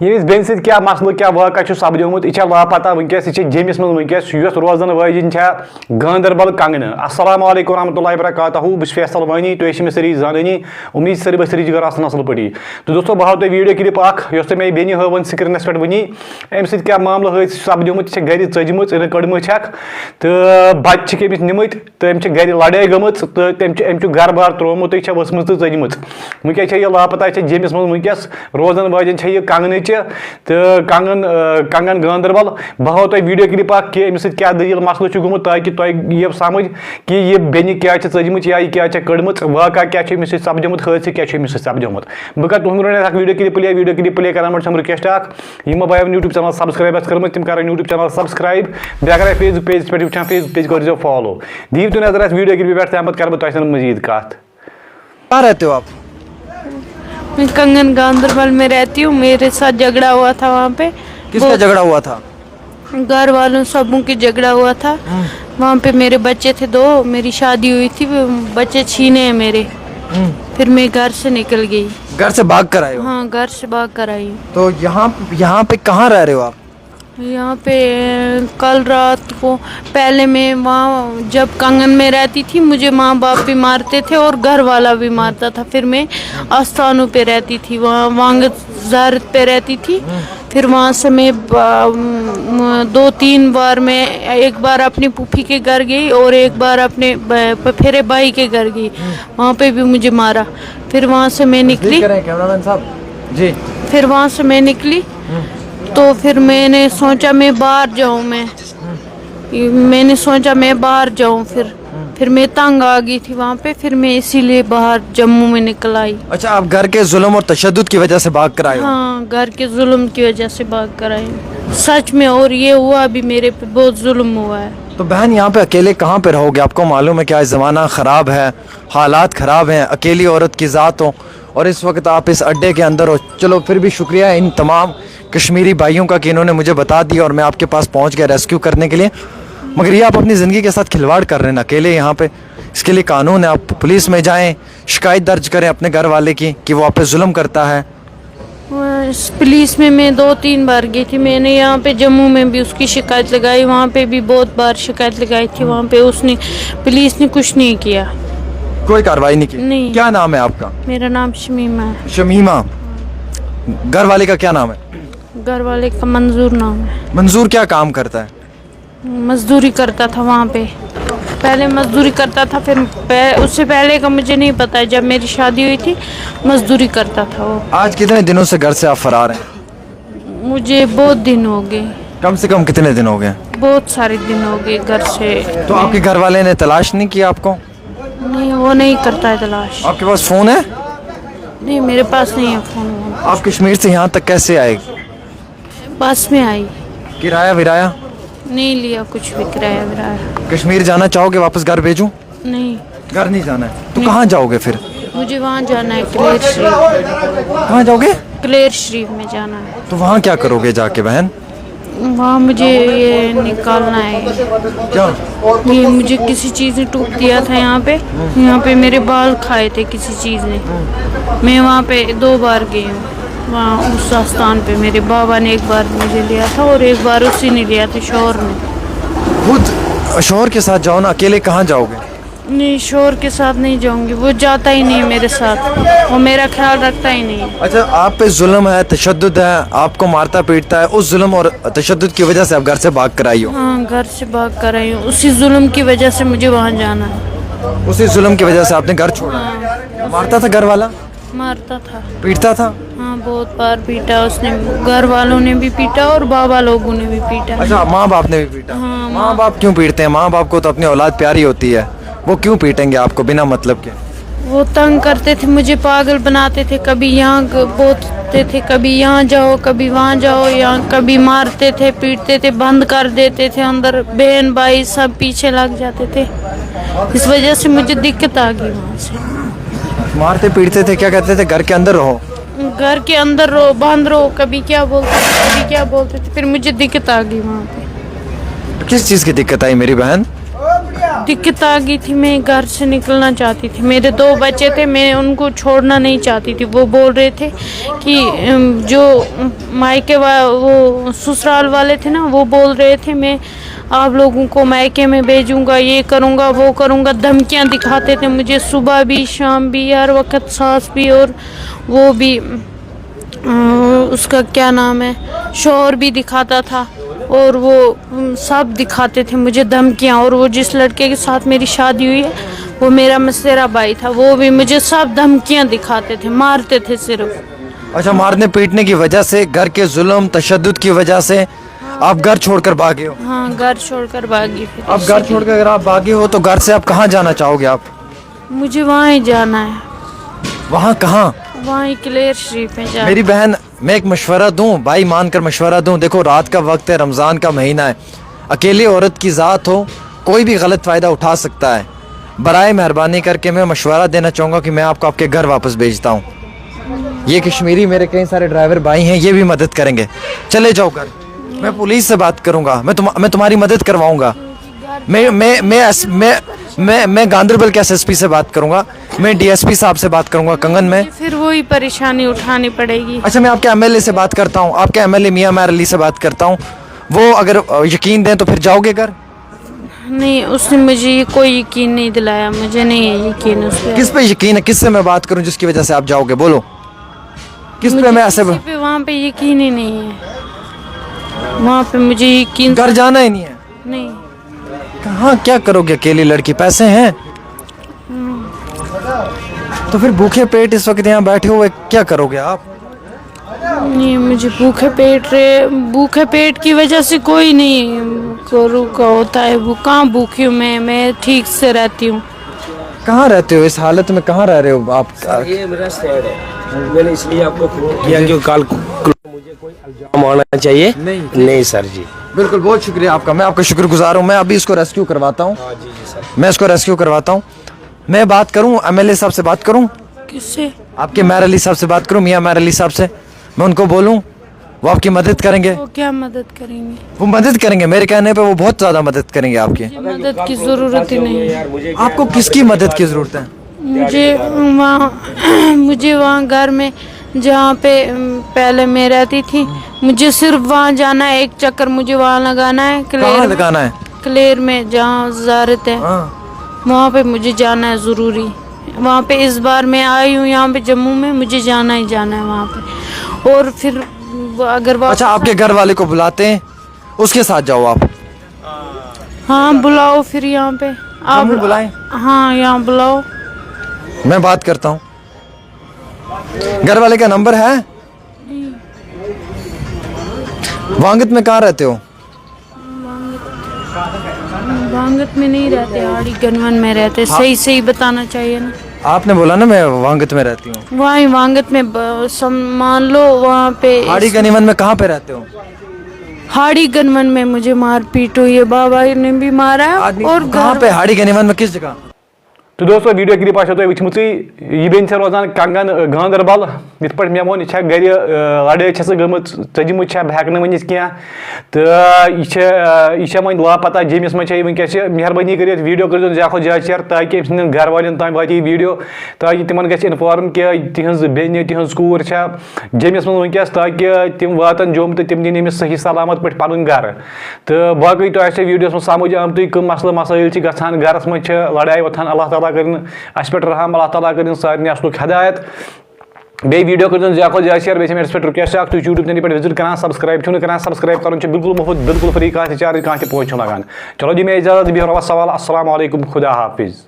यमिस Ben सत क्या muscle क्या वाक़ा सपदोमुत यह लापता वनकस यह जमिस मज वनकस युस रोजन वाजिन गांदरबल कंगन। अस्सलामु अलैकुम रहमतुल्लाहि वबरकातुहू बस फैसल वानी तो ये सरी जानी उम्मीद सरी बसरी जगर आसन असल पटी। तो दोस्तों बह तुम वीडियो क्लिप अस मे बेन हवन स्क्रीनस पे वनी अम क्या मामल सपदोमुत यह गर चजम कड़म तो बच्चे कमिस निमत तो अम गर लड़ाई गम तो अम घर बार त्रोमुत वसम तो चजम वनकस यह लापता जमिस मज वनकस रोजन वाजिन यह कंगन तो कंगन गांदरबल बह तुम वीडियो क्लिप कि अमिस क्या दलील मसल गुमुत ताकि तुम यह समझ कि यह बेन क्या चजम या यह क्या कड़म वाक़ा क्या अमिस सपदोमुत हादसा क्या अमिस सपदोमुत। बह कर तुम वीडियो क्लिप प्ले कर रिक्वेस्ट यम भाई यूट्यूब चैनल सब्सक्राइब कर्म तम कर यूट्यूब चैनल सब्सक्राइब बे अगर फेसबुक पेज पे वुचान फेसबुक पेज कर फॉलो दीव तो नजर वीडियो क्लिप पे तम कर तुम मजीद कत। कहाँ रहते हो आप? मैं कंगन गांदरबल में रहती हूँ। मेरे साथ झगड़ा हुआ था वहाँ पे। किसका झगड़ा हुआ था? घर वालों सबों की झगड़ा हुआ था। वहाँ पे मेरे बच्चे थे 2, मेरी शादी हुई थी, बच्चे छीने हैं मेरे। फिर मैं घर से निकल गई। घर से भाग कर आए हो? हाँ, घर से भाग कर आई हूँ। तो यहाँ पे कहाँ रह रहे हो आप? यहाँ पे कल रात को पहले मैं वहाँ जब कंगन में रहती थी मुझे माँ बाप भी मारते थे और घर वाला भी मारता था। फिर मैं आस्थानों पे रहती थी, वहाँ वांगजारत पे रहती थी। फिर वहाँ से मैं 2-3 बार मैं एक बार अपनी फूफी के घर गई और एक बार अपने फेरे भाई के घर गई, वहाँ पे भी मुझे मारा। फिर वहाँ से मैं निकली कैमरामैन साहब जी। फिर वहाँ से मैं निकली तो फिर मैंने सोचा मैं बाहर जाऊँ। मैंने सोचा मैं बाहर जाऊँ। फिर मैं तंग आ गई थी वहाँ पे। फिर मैं इसीलिए बाहर जम्मू में निकल आई। अच्छा, आप घर के जुल्म और तशद्दुद की वजह से भाग कर आए हो? हाँ, घर के जुल्म की वजह से भाग कर आई सच में। और ये हुआ भी मेरे पे बहुत जुल्म हुआ है। तो बहन यहाँ पे अकेले कहाँ पे रहोगे? आपको मालूम है कि आज ज़माना ख़राब है, हालात ख़राब हैं, अकेली औरत की ज़ात हो और इस वक्त आप इस अड्डे के अंदर हो। चलो फिर भी शुक्रिया इन तमाम कश्मीरी भाइयों का कि इन्होंने मुझे बता दिया और मैं आपके पास पहुँच गया रेस्क्यू करने के लिए। मगर ये आप अपनी ज़िंदगी के साथ खिलवाड़ कर रहे हैं अकेले यहाँ पे। इसके लिए कानून है, आप पुलिस में जाएँ, शिकायत दर्ज करें अपने घर वाले की कि वो आप पे जुल्म करता है। पुलिस में मैं 2-3 बार गई थी। मैंने यहाँ पे जम्मू में भी उसकी शिकायत लगाई, वहाँ पे भी बहुत बार शिकायत लगाई थी। वहाँ पे पुलिस ने कुछ नहीं किया, कोई कार्रवाई नहीं की? नहीं। क्या नाम है आपका? मेरा नाम शमीमा है। शमीमा। घर वाले का क्या नाम है? घर वाले का मंजूर नाम है। मंजूर क्या काम करता है? मजदूरी करता था वहाँ पे। पहले मजदूरी करता था, फिर उससे पहले का मुझे नहीं पता। जब मेरी शादी हुई थी मजदूरी करता था वो। आज कितने दिनों से घर से आप फरार हैं? मुझे बहुत दिन हो गए। कम से कम कितने दिन हो गए? बहुत सारे दिन हो गए घर से। तो आपके घर वाले ने तलाश नहीं किया आपको? नहीं, वो नहीं करता है तलाश। आपके पास फ़ोन है? नहीं, मेरे पास नहीं है फ़ोन। आप कश्मीर से यहाँ तक कैसे आए? बस में आई। किराया विराया? नहीं लिया कुछ भी किराया विराया। कश्मीर जाना चाहोगे? वापस घर भेजूं? नहीं, घर नहीं जाना है तो कहाँ जाओगे फिर? मुझे वहाँ जाना है, क्लेर शरीफ। कहाँ जाओगे? क्लेर शरीफ में जाना है। तो वहाँ क्या करोगे जाके बहन? वहाँ मुझे ये निकालना है। क्या? ये मुझे किसी चीज़ ने टूक दिया था यहाँ पे मेरे बाल खाए थे किसी चीज़ ने। मैं वहाँ पे 2 बार गई हूँ। वहाँ उस स्थान पे मेरे बाबा ने एक बार मुझे लिया था और एक बार उसी ने लिया था, शोहर ने। खुद शोहर के साथ जाओ ना, अकेले कहाँ जाओगे? नहीं, शोहर के साथ नहीं जाऊंगी, वो जाता ही नहीं मेरे साथ, वो मेरा ख्याल रखता ही नहीं। अच्छा, आप पे जुल्म है, तशद्दुद है, आपको मारता पीटता है, उस जुल्म और तशद्दुद की वजह से आप घर से भाग कर आई हो? हाँ, घर से भाग कर आई हूँ। उसी जुल्म की वजह से मुझे वहाँ जाना है। उसी जुल्म की वजह से आपने घर छोड़ा? मारता था घर वाला? मारता था, पीटता था? हाँ, बहुत बार पीटा उसने। घर वालों ने भी पीटा और बाबा लोगों ने भी पीटा। अच्छा, माँ बाप ने भी पीटा? हाँ, माँ बाप क्यों पीटते हैं? माँ बाप को तो अपनी औलाद प्यारी होती है, वो क्यों पीटेंगे आपको बिना मतलब के? वो तंग करते थे मुझे, पागल बनाते थे। कभी यहाँ बोलते थे, कभी यहाँ जाओ, कभी वहाँ जाओ, यहाँ कभी मारते थे, पीटते थे, बंद कर देते थे अंदर। बहन भाई सब पीछे लग जाते थे। इस वजह से मुझे दिक्कत आ गई वहाँ से। मारते पीटते थे? क्या कहते थे? घर के अंदर रहो, घर के अंदर रहो, बंद रहो, कभी क्या बोलते थे, कभी क्या बोलते थे। फिर मुझे दिक्कत आ गई वहाँ पे। किस चीज़ की दिक्कत आई मेरी बहन? दिक्कत आ गई थी, मैं घर से निकलना चाहती थी, मेरे 2 बच्चे थे, मैं उनको छोड़ना नहीं चाहती थी। वो बोल रहे थे कि जो मायके वो ससुराल वाले थे ना, वो बोल रहे थे मैं आप लोगों को मायके में भेजूंगा, ये करूंगा वो करूंगा, धमकियां दिखाते थे मुझे सुबह भी शाम भी, हर वक्त सास भी और वो भी उसका क्या नाम है शोहर भी दिखाता था, और वो सब दिखाते थे मुझे धमकियां। और वो जिस लड़के के साथ मेरी शादी हुई है वो मेरा मसेरा भाई था, वो भी मुझे सब धमकियां दिखाते थे, मारते थे सिर्फ। अच्छा, मारने पीटने की वजह से, घर के जुल्म तशद्दुद की वजह से आप घर छोड़कर भागे हो? हाँ, घर छोड़कर भागी। फिर अब घर छोड़कर अगर आप भागे हो तो घर से आप कहाँ जाना चाहोगे आप? मुझे वहाँ ही जाना है, वहाँ कहाँ? वहाँ ही क्लेयर शरीफ है जाना। मेरी बहन, मैं एक मशवरा दूं, भाई मानकर मशवरा दूं, देखो रात का वक्त है, रमज़ान का महीना है, अकेली औरत की ज़ात हो, कोई भी गलत फ़ायदा उठा सकता है। बराए मेहरबानी करके मैं मशवरा देना चाहूँगा कि मैं आपको आपके घर वापस भेजता हूँ। ये कश्मीरी मेरे कई सारे ड्राइवर भाई हैं, ये भी मदद करेंगे। चले जाओ घर, मैं पुलिस से बात करूँगा, मैं तुम्हारी मदद करवाऊँगा। मैं गांधरबल के एसएसपी से बात करूंगा, मैं डीएसपी साहब से बात करूंगा कंगन में। फिर वही परेशानी उठानी पड़ेगी। अच्छा, मैं आपके एमएलए से बात करता हूँ, आपके एमएलए मियां मैर अली से बात करता हूँ, वो अगर यकीन दें तो फिर जाओगे घर? नहीं, उसने मुझे ये कोई यकीन नहीं दिलाया, मुझे नहीं है यकीन उस पे। किस पे यकीन है? किससे मैं बात करूँ जिसकी वजह से आप जाओगे? बोलो किस पे? मैं ऐसे पे वहाँ पे यकीन ही नहीं है, वहाँ पे मुझे यकीन घर जाना ही नहीं है। नहीं। कहाँ क्या करोगे अकेली लड़की? पैसे हैं तो फिर भूखे पेट इस वक्त यहाँ बैठे हुए क्या करोगे आप? नहीं, मुझे भूखे पेट की वजह से कोई नहीं करू का होता है। वो कहाँ भूखी हूँ मैं ठीक से रहती हूँ। कहाँ रहते हो इस हालत में? कहाँ रह रहे हो आप? ये मेरा स्टैंड है, मैंने इसलिए आपको फोन किया कि कल मुझे कोई इल्जाम आना चाहिए। नहीं सर जी, बिल्कुल, बहुत शुक्रिया आपका, मैं आपका शुक्रगुजार हूँ। मैं अभी इसको रेस्क्यू करवाता हूँ। जी सर, मैं इसको रेस्क्यू करवाता हूँ। मैं बात करूँ एमएलए साहब से, बात करूँ किससे? आपके मैर अली साहब से बात करूँ, मियां मैर अली साहब से। मैं उनको बोलूँ, वो आपकी मदद करेंगे? वो क्या मदद करेंगे? वो मदद करेंगे, मेरे कहने पे वो बहुत ज़्यादा मदद करेंगे आपकी। मुझे मदद की ज़रूरत ही नहीं है। आपको किसकी मदद की ज़रूरत है? मुझे वहाँ घर में जहाँ पे पहले मैं रहती थी, मुझे सिर्फ वहाँ जाना है, एक चक्कर मुझे वहाँ लगाना है। कहाँ लगाना है? क्लेयर में जहाँ ज़ारत है, वहाँ पे मुझे जाना है ज़रूरी। वहाँ पे इस बार मैं आई हूँ यहाँ पे जम्मू में, मुझे जाना ही जाना है वहाँ पे। और फिर अगर अच्छा, आपके घर वाले को बुलाते हैं, उसके साथ जाओ आप। हाँ, बुलाओ फिर यहाँ पे आप बुलाएं। हाँ, यहाँ बुलाओ। मैं बात करता हूँ। घर वाले का नंबर है? वांगत में कहाँ रहते हो? वांगत में नहीं रहते, हाड़ी गनवन में रहते। सही सही बताना चाहिए ना। आपने बोला ना मैं वांगत में रहती हूँ। वहाँ वांगत में मान लो वहाँ पे। हाड़ी गनीवन में कहाँ पे रहते हो? हाड़ी गनवन में मुझे मार पीट हुई है, बाबा ने भी मारा है। और कहाँ पे हाड़ी गनीवन में, किस जगह? तो दोस्तों वीडियो क्लिप आशा तुम वुचम यह बेन रोजान कंगन गांधरबल इत पे मे वो गर लड़ाई गमत चजम बह हेक वन क्या तो यह वो लापता जमिस मज वनस मेहरबानी कर वीडियो कर ज्यादा ज्यादा शेयर ताकि अम घर वाले तम वा वीडियो ताकि तिमन ग इन्फॉर्म कि तिहज बेन तिहज कूर जमिस मज वनस ताकि तिम वातन जोम तो तिम दिन सही सलामत पे पन घर तो बाकी तो वीडियो में समझ आमत कम मसल मसाइल गसान घरस मज लड़ाई वोथान अल्लाह ताला कर अस पे रहम, अल्लाह ताला कर सारे असल हदायत। बे वीडियो कर ज्यादा ज्यादा शेयर, बेस मेरे पे रिक्वेस्ट तुम यूट्यूब चैनल पे विजिट कर सब्सक्राइब कर सब्सक्राइब कर बिल्कुल मुफ्त बिल्कुल फ्री कह चार्ज कह पोच लगान। चलो जी मैं इजाजत, बिहर सवाल। अस्सलाम वालेकुम, खुदा हाफिज़।